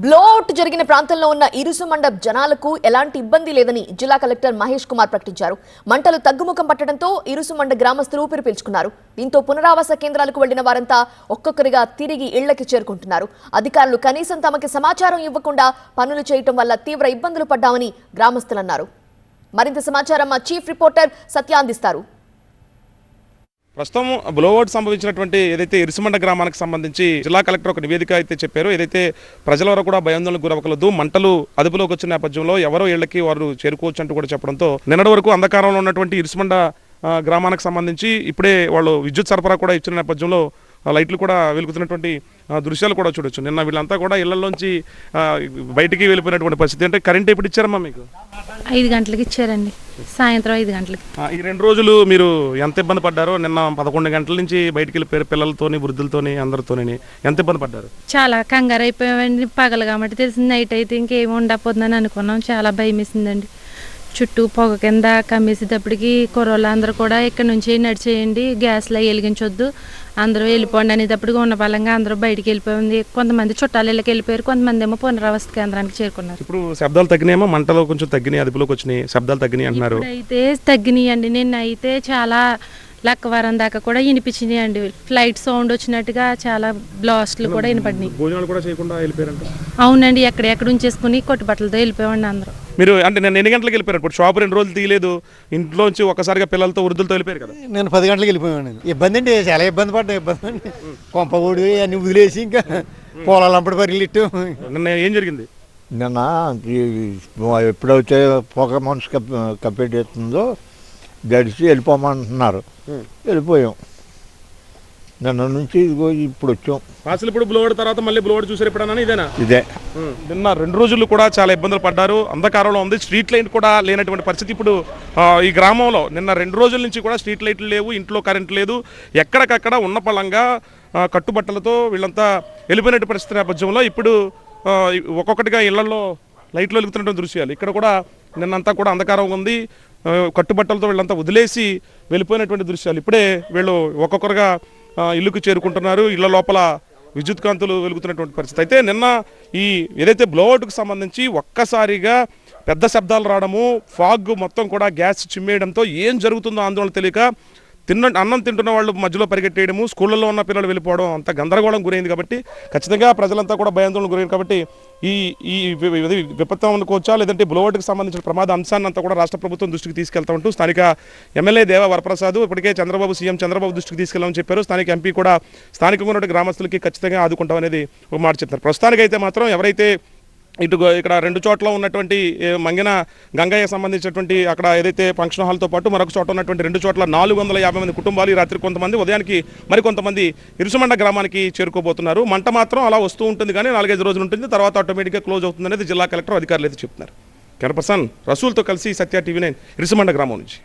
Blowout జరిగిన ప్రాంతంలో ఉన్న ఇరుసు మండప్ జనాలకు ఎలాంటి ఇబ్బంది లేదని జిల్లా కలెక్టర్ మహేష్ కుమార్ ప్రకటించారు. మంటలు తగ్గుముఖం పట్టడంతో ఇరుసు మండ గ్రామస్తులు ఊపిరి పీల్చుకున్నారు. దీంతో పునరావాస కేంద్రాలకు వెళ్లిన వారంతా ఒక్కొక్కరిగా తిరిగి ఇళ్లకి చేరుకుంటున్నారు. అధికారులు కనీసం తమకి సమాచారం ఇవ్వకుండా పనులు చేయటం వల్ల తీవ్ర ఇబ్బందులు పడ్డామని గ్రామస్తులు అన్నారు. మరింత సమాచారం మా చీఫ్ రిపోర్టర్ సత్య అందిస్తారు. ప్రస్తుతం బ్లోఅవుట్ సంభవించినటువంటి ఏదైతే ఇరుసుమండ గ్రామానికి సంబంధించి జిల్లా కలెక్టర్ ఒక నివేదిక అయితే చెప్పారు. ఏదైతే ప్రజల వరకు కూడా భయాందోళనకు గురవకలదు, మంటలు అదుపులోకి వచ్చిన నేపథ్యంలో ఎవరో ఇళ్లకి వారు చేరుకోవచ్చు అంటూ కూడా చెప్పడంతో నిన్నటి వరకు అంధకారంలో ఉన్నటువంటి ఇరుసుమండ గ్రామానికి సంబంధించి ఇప్పుడే వాళ్ళు విద్యుత్ సరఫరా కూడా ఇచ్చిన నేపథ్యంలో లైట్లు కూడా వెలుగుతున్నటువంటి దృశ్యాలు కూడా చూడొచ్చు. నిన్న వీళ్ళంతా కూడా ఇళ్లలోంచి బయటికి వెళ్ళిపోయినటువంటి పరిస్థితి. అంటే కరెంట్ ఎప్పుడు ఇచ్చారమ్మా మీకు? 5 గంటలకు ఇచ్చారండి, సాయంత్రం 5 గంటలకు. ఈ 2 రోజులు మీరు ఎంత ఇబ్బంది పడ్డారో? నిన్న 11 గంటల నుంచి బయటికి వెళ్ళిపోయారు, పిల్లలతోని వృద్ధులతోని అందరితోని. ఎంత ఇబ్బంది పడ్డారు? చాలా కంగారు అయిపోయామండి. పగలు కాబట్టి తెలిసింది, నైట్ అయితే ఇంకేమి ఉండకపోతుందని అనుకున్నాం. చాలా భయం వేసిందండి. చుట్టూ పొగ కింద కమ్మేసేటప్పటికి కుర్రోళ్ళందరూ కూడా ఇక్కడ నుంచి నడిచేయండి, గ్యాస్లో వెలిగించొద్దు, అందరూ వెళ్ళిపోండి అనేటప్పటికి ఉన్న బలంగా అందరూ బయటికి వెళ్ళిపోయింది. కొంతమంది చుట్టాలు ఇళ్ళకి వెళ్ళిపోయారు, కొంతమంది ఏమో పునరావాస కేంద్రానికి చేరుకున్నారు. ఇప్పుడు శబ్దాలు తగ్గినాయేమో, మంటలు కొంచెం తగ్గినాయి, అదుపులోకి వచ్చినాయి, శబ్దాలు తగ్గినాయి అంటున్నారు. అయితే తగ్గినాయండి. నిన్న అయితే చాలా లక్కవరం దాకా కూడా వినిపించినాయి అండి. ఫ్లైట్ సౌండ్ వచ్చినట్టుగా చాలా బ్లాస్ట్లు కూడా వినపడినాయి. భోజనాలు కూడా చేయకుండా వెళ్ళిపోయారంట? అవునండి, ఎక్కడెక్కడ ఉంచేసుకుని కొట్టుబట్టలతో వెళ్ళిపోయామండి అందరూ. మీరు అంటే నేను ఎన్ని గంటలకు వెళ్ళిపోయారు? ఇప్పుడు షాప్ 2 రోజులు తీయలేదు, ఇంట్లోంచి ఒక్కసారిగా పిల్లలతో వృద్ధులతో వెళ్ళిపోయారు కదా? నేను 10 గంటలకు వెళ్ళిపోయాను. ఇబ్బంది అండి, చాలా ఇబ్బంది పడ్డా. ఇబ్బంది అండి, కొంపగూడి అన్ని వదిలేసి ఇంకా పొలాలంపటి పరిగెట్టు. నిన్న ఏం జరిగింది? నిన్న ఎప్పుడైతే పొగ మనసు కప్పెట్టేస్తుందో గడిచి వెళ్ళిపోమంటున్నారు. వెళ్ళిపోయాం. నిన్న నుంచి ఇదిగో ఇప్పుడు వచ్చాం. అసలు ఇప్పుడు బ్లోఅవుట్ తర్వాత మళ్ళీ బ్లోఅవుట్ చూసారు ఎప్పుడన్నా? ఇదేనా? ఇదే. నిన్న 2 రోజులు కూడా చాలా ఇబ్బందులు పడ్డారు. అంధకారంలో ఉంది, స్ట్రీట్ లైట్ కూడా లేనటువంటి పరిస్థితి. ఇప్పుడు ఈ గ్రామంలో నిన్న 2 రోజుల నుంచి కూడా స్ట్రీట్ లైట్లు లేవు, ఇంట్లో కరెంట్ లేదు. ఎక్కడికక్కడ ఉన్న పళంగా కట్టుబట్టలతో వీళ్ళంతా వెళ్ళిపోయినట్టు పరిస్థితి నేపథ్యంలో ఇప్పుడు ఒక్కొక్కటిగా ఇళ్లలో లైట్లు వెలుగుతున్నటువంటి దృశ్యాలు. ఇక్కడ కూడా నిన్నంతా కూడా అంధకారం ఉంది, కట్టుబట్టలతో వీళ్ళంతా వదిలేసి వెళ్ళిపోయినటువంటి దృశ్యాలు. ఇప్పుడే వీళ్ళు ఒక్కొక్కరుగా ఇల్లుకు చేరుకుంటున్నారు. ఇళ్ల లోపల విద్యుత్ కాంతులు వెలుగుతున్నటువంటి పరిస్థితి. అయితే నిన్న ఈ ఏదైతే బ్లోఅవుట్కు సంబంధించి ఒక్కసారిగా పెద్ద శబ్దాలు రావడము, ఫాగ్ మొత్తం కూడా గ్యాస్ చిమ్మేయడంతో ఏం జరుగుతుందో ఆందోళన తెలియక అన్నం తింటున్న వాళ్ళు మధ్యలో పరిగెట్టేయడము, స్కూళ్ళల్లో ఉన్న పిల్లలు వెళ్ళిపోవడం, అంత గందరగోళం గురైంది. కాబట్టి ఖచ్చితంగా ప్రజలంతా కూడా భయాందోళన గురైంది. కాబట్టి ఈ విపత్తు అనుకోవచ్చా, లేదంటే బ్లోఅవుట్కి సంబంధించిన ప్రమాద అంశాన్ని అంతా కూడా రాష్ట్ర ప్రభుత్వం దృష్టికి తీసుకెళ్తా ఉంటూ స్థానిక ఎమ్మెల్యే దేవ వరప్రసాద్ ఇప్పటికే సీఎం చంద్రబాబు దృష్టికి తీసుకెళ్లామని చెప్పారు. స్థానిక ఎంపీ కూడా స్థానికంగా ఉన్న గ్రామస్తులకి ఖచ్చితంగా ఆదుకుంటాం అనేది ఒక మాట చెప్తారు. ప్రస్తుతానికైతే మాత్రం ఎవరైతే ఇక్కడ 2 చోట్ల ఉన్నటువంటి మంగిన గంగయ్య సంబంధించినటువంటి అక్కడ ఏదైతే ఫంక్షన్ హాల్తో పాటు మరొక చోట ఉన్నటువంటి 2 చోట్ల 450 మంది కుటుంబాలు ఈ రాత్రి కొంతమంది, ఉదయానికి మరికొంతమంది ఇరుసుమండ గ్రామానికి చేరుకోబోతున్నారు. మంట మాత్రం అలా వస్తూ ఉంటుంది, కానీ 4-5 రోజులు ఉంటుంది, తర్వాత ఆటోమేటిక్గా క్లోజ్ అవుతుంది అనేది జిల్లా కలెక్టర్ అధికారులు అయితే చెప్తున్నారు. కెమెరా పర్సన్ రసూల్తో కలిసి సత్య TV9 ఇరుసుమండ గ్రామం నుంచి.